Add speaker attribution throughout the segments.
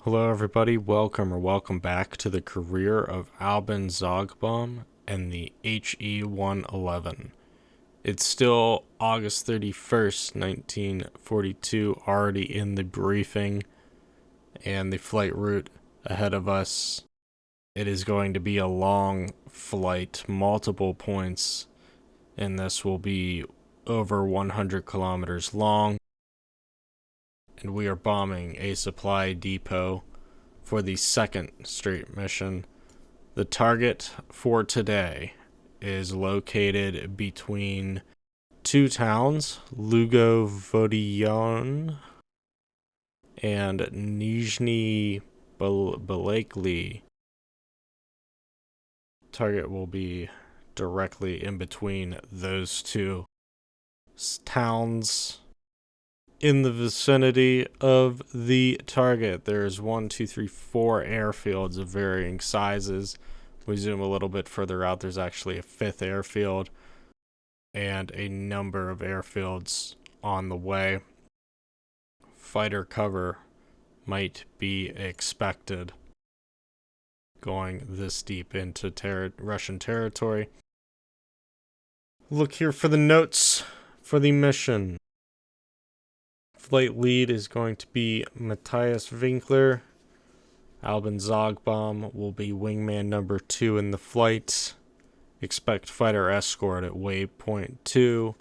Speaker 1: Hello everybody, welcome back to the career of Alban Zogbaum and the HE-111. It's still August 31st, 1942, already in the briefing and the flight route ahead of us. It is going to be a long flight, multiple points, and this will be over 100 kilometers long. And we are bombing a supply depot for the second straight mission. The target for today is located between two towns, Lugo-Vodillon and Nizhny Balakli. Target will be directly in between those two towns. In the vicinity of the target, there's 4 airfields of varying sizes. We zoom a little bit further out, there's actually a 5th airfield and a number of airfields on the way. Fighter cover might be expected going this deep into Russian territory. Look here for the notes for the mission. Flight lead is going to be Matthias Winkler. Alban Zogbaum will be wingman number 2 in the flight. Expect fighter escort at waypoint 2.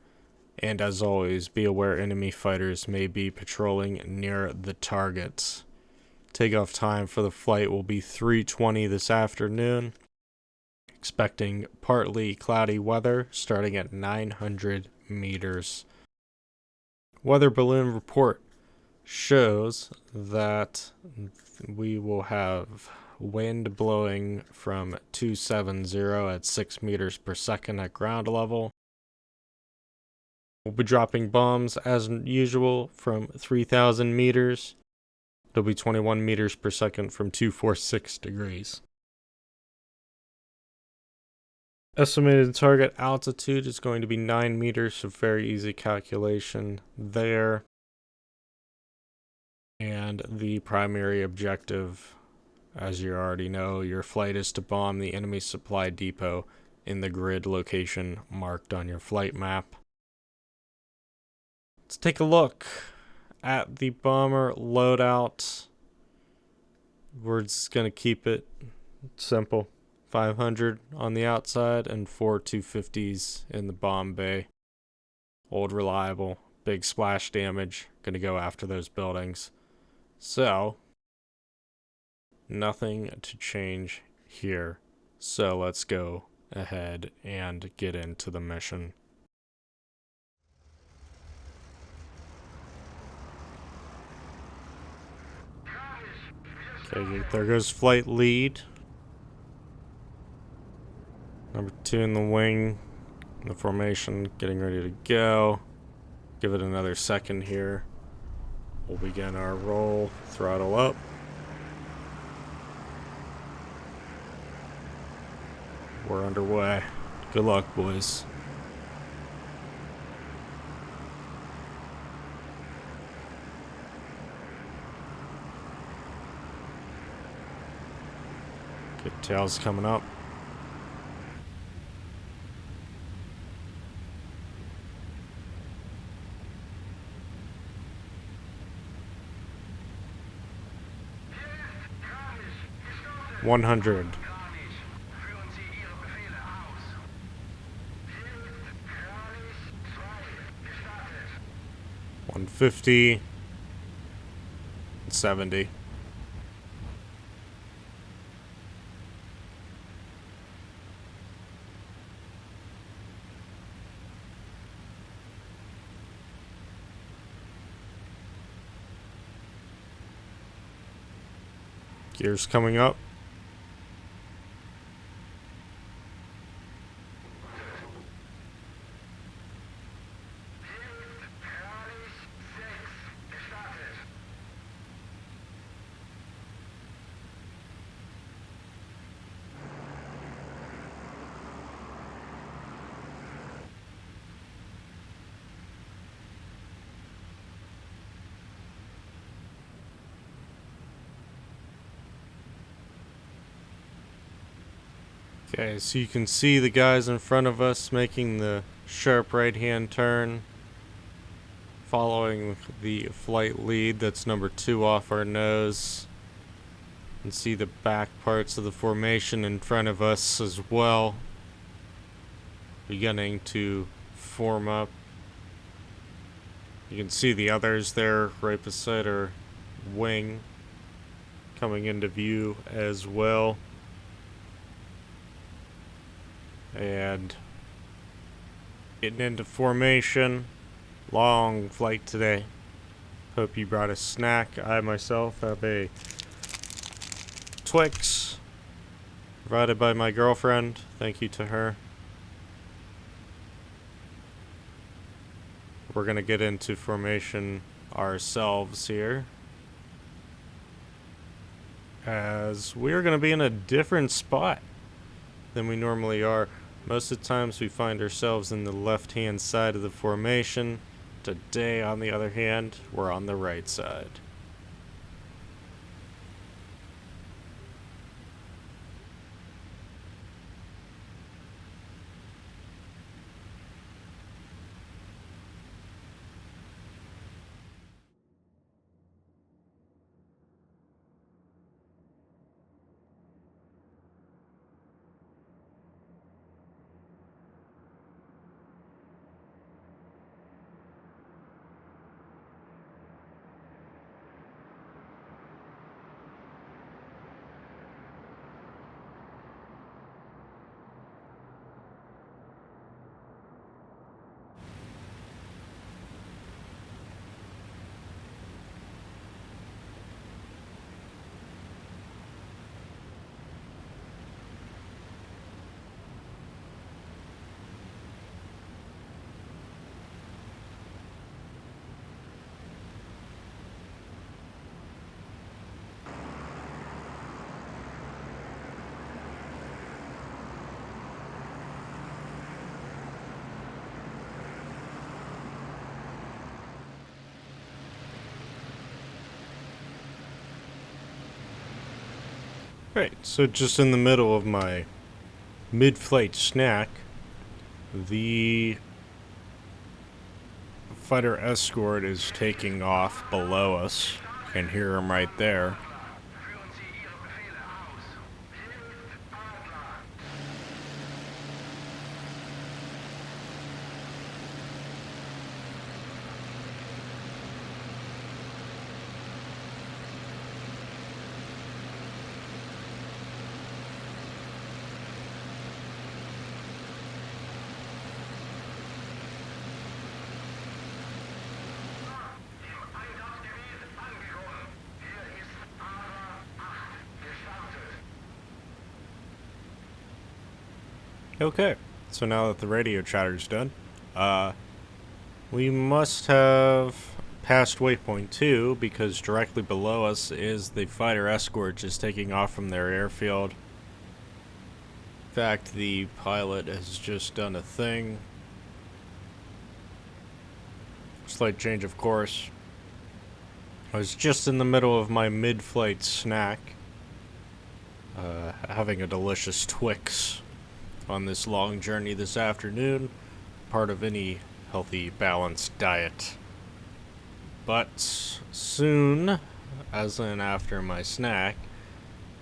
Speaker 1: And as always, be aware enemy fighters may be patrolling near the target. Takeoff time for the flight will be 3:20 this afternoon. Expecting partly cloudy weather starting at 900 meters. Weather balloon report shows that we will have wind blowing from 270 at 6 meters per second at ground level. We'll be dropping bombs as usual from 3,000 meters. It'll be 21 meters per second from 246 degrees. Estimated target altitude is going to be 9 meters, so very easy calculation there. And the primary objective, as you already know, your flight is to bomb the enemy supply depot in the grid location marked on your flight map. Let's take a look at the bomber loadout. We're just going to keep it simple. 500 on the outside and 4 250s in the bomb bay. Old reliable, big splash damage, gonna go after those buildings. So, nothing to change here. So let's go ahead and get into the mission. Okay, there goes flight lead. Number 2 in the wing, in the formation, getting ready to go. Give it another second here. We'll begin our roll, throttle up. We're underway. Good luck, boys. Good tails coming up. One 100. 150. 70. Gears coming up. Okay, so you can see the guys in front of us making the sharp right-hand turn, following the flight lead that's number 2 off our nose. You can see the back parts of the formation in front of us as well, beginning to form up. You can see the others there right beside our wing coming into view as well. And getting into formation. Long flight today. Hope you brought a snack. I myself have a Twix provided by my girlfriend. Thank you to her. We're gonna get into formation ourselves here, as we're gonna be in a different spot than we normally are. Most of the times we find ourselves in the left-hand side of the formation. Today, on the other hand, we're on the right side. Right, so just in the middle of my mid-flight snack, the fighter escort is taking off below us. You can hear him right there. Okay, so now that the radio chatter's done, we must have passed waypoint 2, because directly below us is the fighter escort just taking off from their airfield. In fact, the pilot has just done a thing. Slight change of course. I was just in the middle of my mid-flight snack, having a delicious Twix on this long journey this afternoon, part of any healthy, balanced diet. But soon, as in after my snack,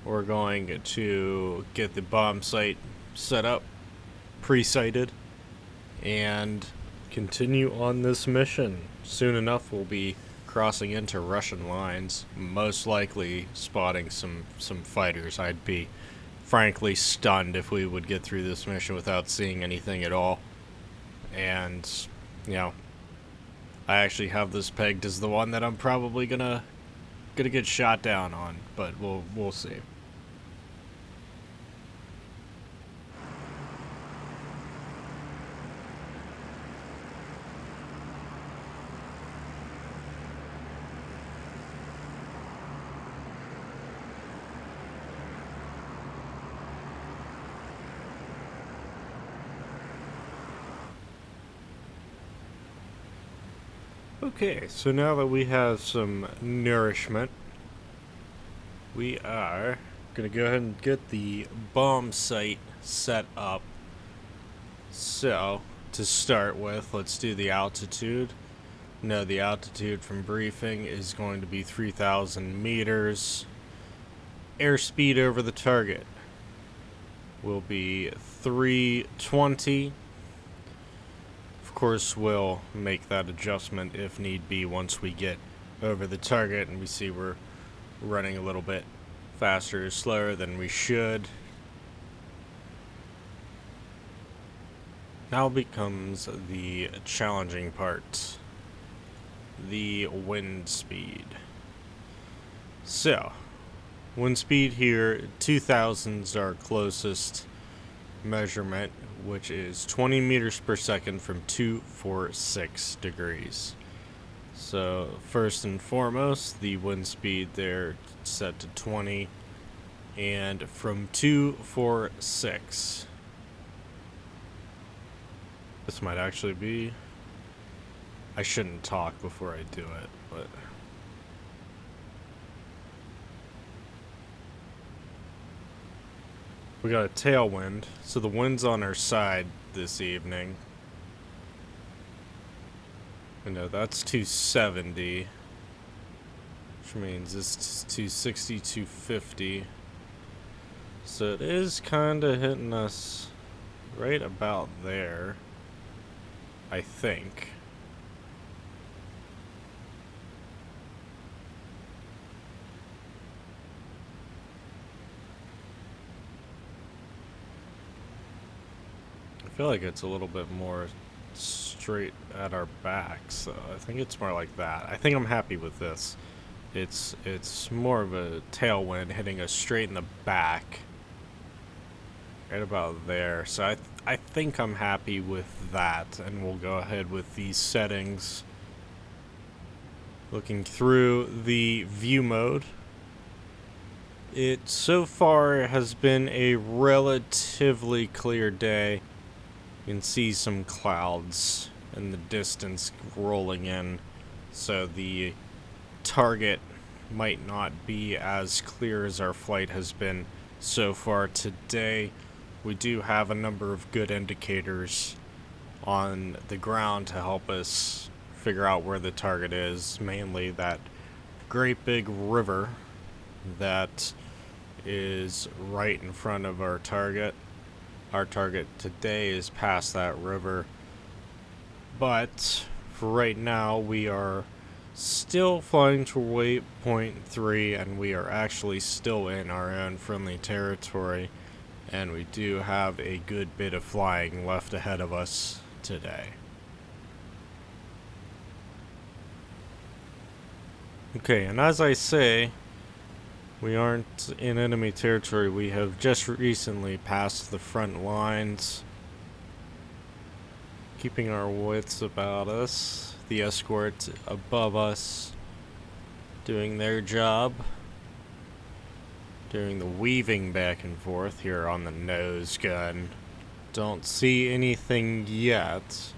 Speaker 1: we're going to get the bomb site set up, pre-sighted, and continue on this mission. Soon enough, we'll be crossing into Russian lines, most likely spotting some fighters. I'd be frankly stunned if we would get through this mission without seeing anything at all. And, you know, I actually have this pegged as the one that I'm probably gonna get shot down on, but we'll see. Okay, so now that we have some nourishment, we are Gonna go ahead and get the bomb site set up. So, to start with, let's do the altitude. No, the altitude from briefing is going to be 3,000 meters. Airspeed over the target will be 320. Of course, we'll make that adjustment if need be once we get over the target and we see we're running a little bit faster or slower than we should. Now becomes the challenging part, the wind speed. So, wind speed here, 2000 is our closest measurement, which is 20 meters per second from 246 degrees. So first and foremost, the wind speed there set to 20, and from 246. This might actually be, I shouldn't talk before I do it, but we got a tailwind, so the wind's on our side this evening. I know that's 270, which means this is 260, 250. So it is kind of hitting us right about there, I think. I feel like it's a little bit more straight at our backs, so I think it's more like that. I think I'm happy with this. It's more of a tailwind hitting us straight in the back, right about there. So I think I'm happy with that, and we'll go ahead with these settings. Looking through the view mode, it so far has been a relatively clear day. You can see some clouds in the distance rolling in, so the target might not be as clear as our flight has been so far today. We do have a number of good indicators on the ground to help us figure out where the target is, mainly that great big river that is right in front of our target. Our target today is past that river, but for right now we are still flying to waypoint 3, and we are actually still in our own friendly territory, and we do have a good bit of flying left ahead of us today. Okay, and as I say, we aren't in enemy territory. We have just recently passed the front lines, keeping our wits about us. The escort above us doing their job, doing the weaving back and forth here on the nose gun. Don't see anything yet,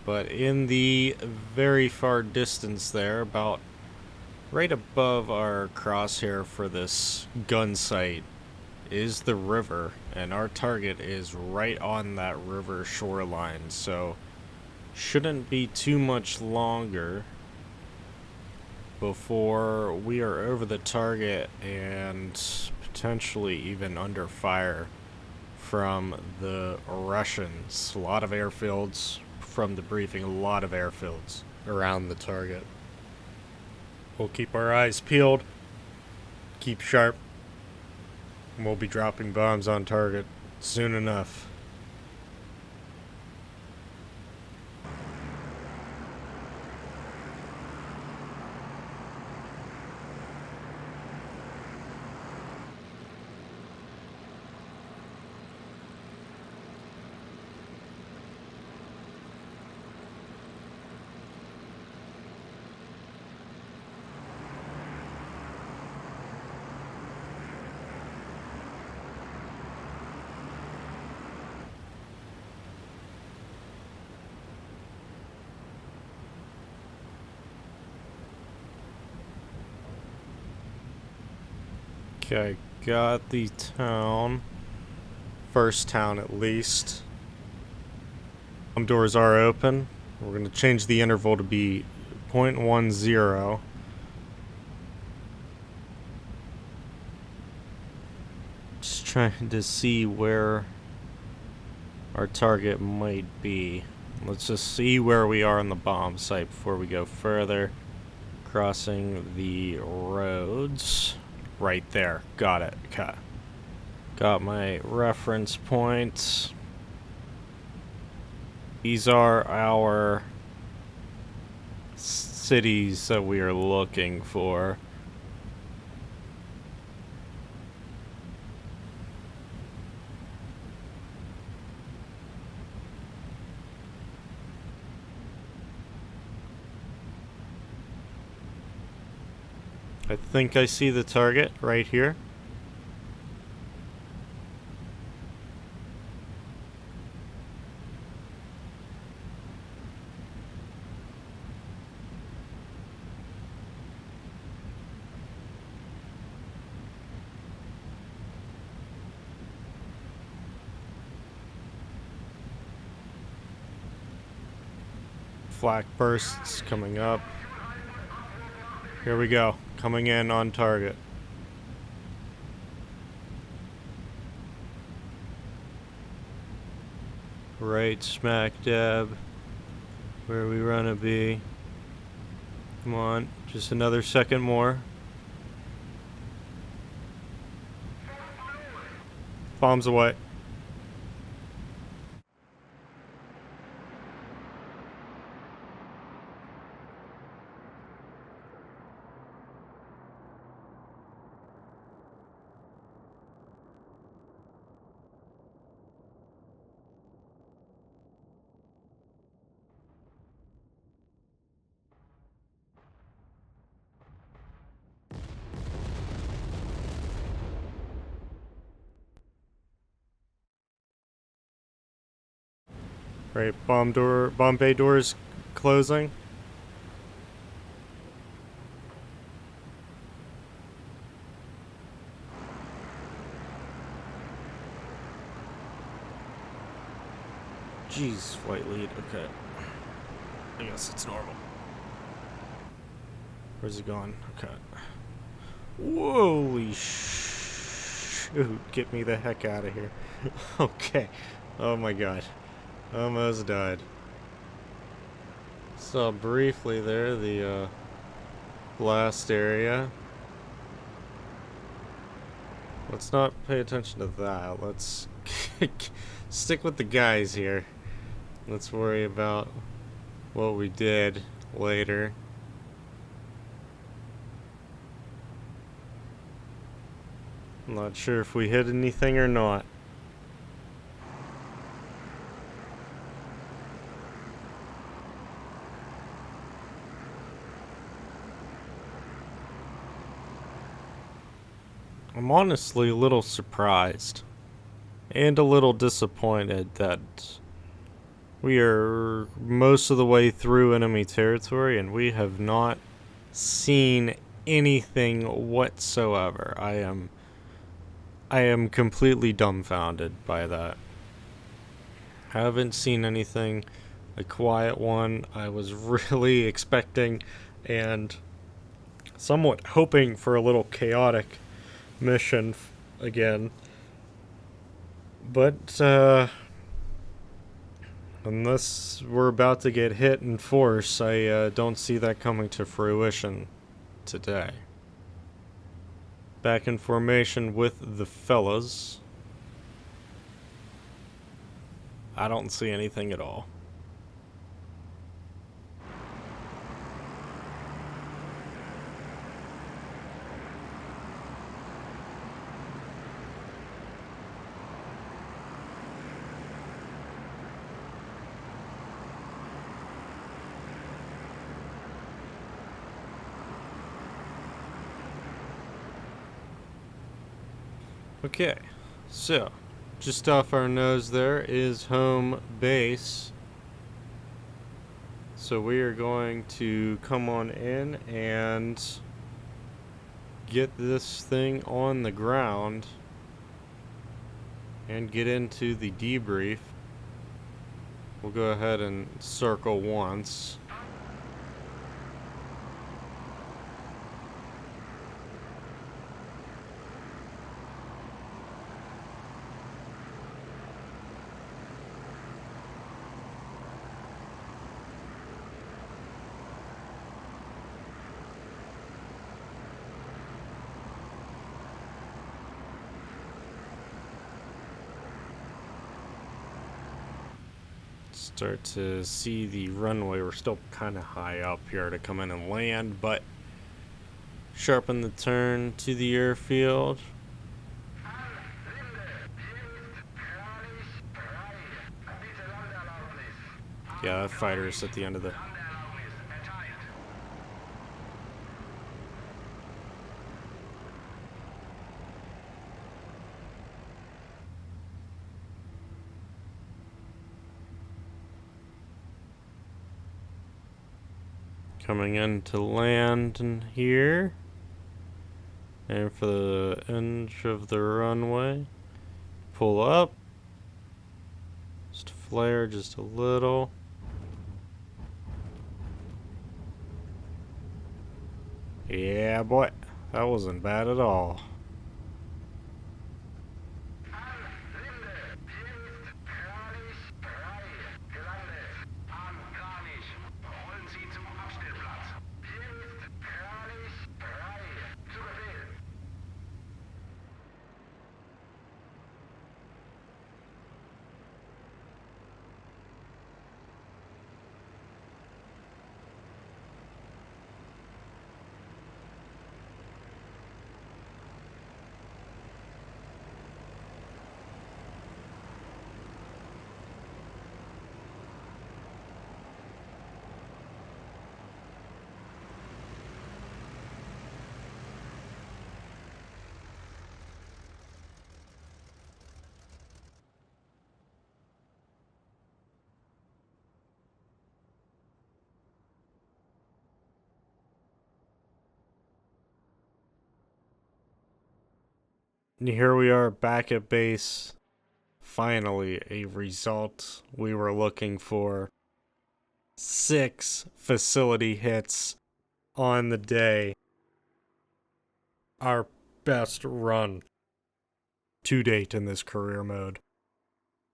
Speaker 1: but in the very far distance there, about right above our crosshair for this gun sight, is the river, and our target is right on that river shoreline, so shouldn't be too much longer before we are over the target and potentially even under fire from the Russians. A lot of airfields from the briefing, a lot of airfields around the target. We'll keep our eyes peeled, keep sharp, and we'll be dropping bombs on target soon enough. Okay, got the town. First town at least. Doors are open. We're going to change the interval to be 0.10. Just trying to see where our target might be. Let's just see where we are on the bomb site before we go further. Crossing the roads. Right there. Got it. Okay. Got my reference points. These are our cities that we are looking for. I think I see the target right here. Flak bursts coming up. Here we go. Coming in on target. Right smack dab where we want to be. Come on, just another second more. Bombs away. Right, bomb bay doors closing. Jeez, flight lead. Okay. I guess it's normal. Where's he going? Okay. Holy shoot. Get me the heck out of here. Okay. Oh my god. Almost died. Saw briefly there the blast area. Let's not pay attention to that. Let's stick with the guys here. Let's worry about what we did later. I'm not sure if we hit anything or not. I'm honestly a little surprised and a little disappointed that we are most of the way through enemy territory and we have not seen anything whatsoever. I am completely dumbfounded by that. I haven't seen anything. A quiet one I was really expecting and somewhat hoping for a little chaotic mission again. But unless we're about to get hit in force, I don't see that coming to fruition today. Back in formation with the fellas. I don't see anything at all. Okay, so just off our nose there is home base. So we are going to come on in and get this thing on the ground and get into the debrief. We'll go ahead and circle once. Start to see the runway. We're still kind of high up here to come in and land, but sharpen the turn to the airfield. Yeah, that fighter is at the end of the... Coming in to land in here. And for the edge of the runway, pull up. Just flare just a little. Yeah, boy. That wasn't bad at all. And here we are back at base. Finally, a result we were looking for. 6 facility hits on the day. Our best run to date in this career mode.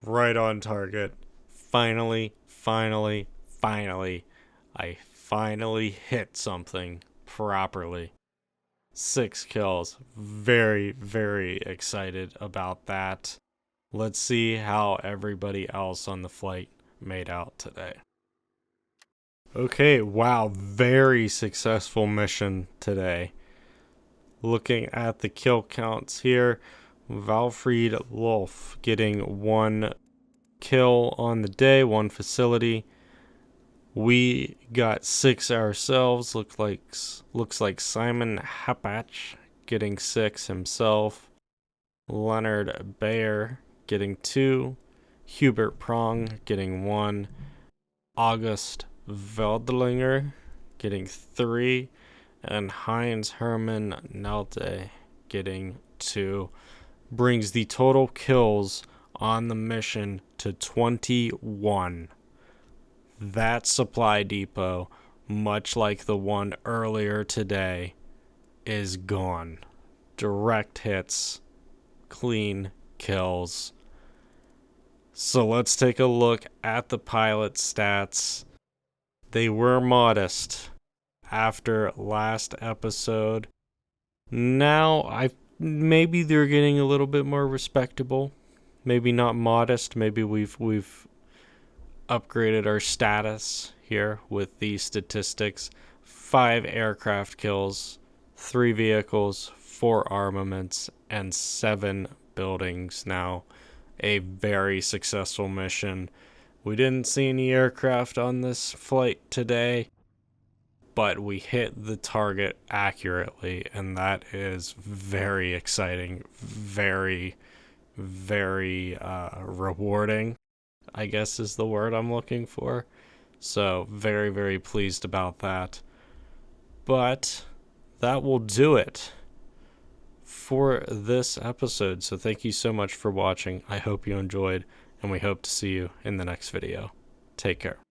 Speaker 1: Right on target. Finally, I finally hit something properly. 6 kills. Very, very excited about that. Let's see how everybody else on the flight made out today. Okay, wow, very successful mission today. Looking at the kill counts here, Valfried Wolf getting 1 kill on the day, 1 facility. We got 6 ourselves. Looks like Simon Hapach getting 6 himself. Leonard Bayer getting 2. Hubert Prong getting 1. August Veldlinger getting 3. And Heinz Hermann Nalte getting 2. Brings the total kills on the mission to 21. That supply depot, much like the one earlier today, is gone. Direct hits, clean kills. So let's take a look at the pilot stats. They were modest after last episode. Now, maybe they're getting a little bit more respectable. Maybe not modest. Maybe we've upgraded our status here with these statistics. 5 aircraft kills, 3 vehicles, 4 armaments, and 7 buildings. Now, a very successful mission. We didn't see any aircraft on this flight today, but we hit the target accurately, and that is very exciting, very, very rewarding, I guess is the word I'm looking for. So very, very pleased about that. But that will do it for this episode. So thank you so much for watching. I hope you enjoyed, and we hope to see you in the next video. Take care.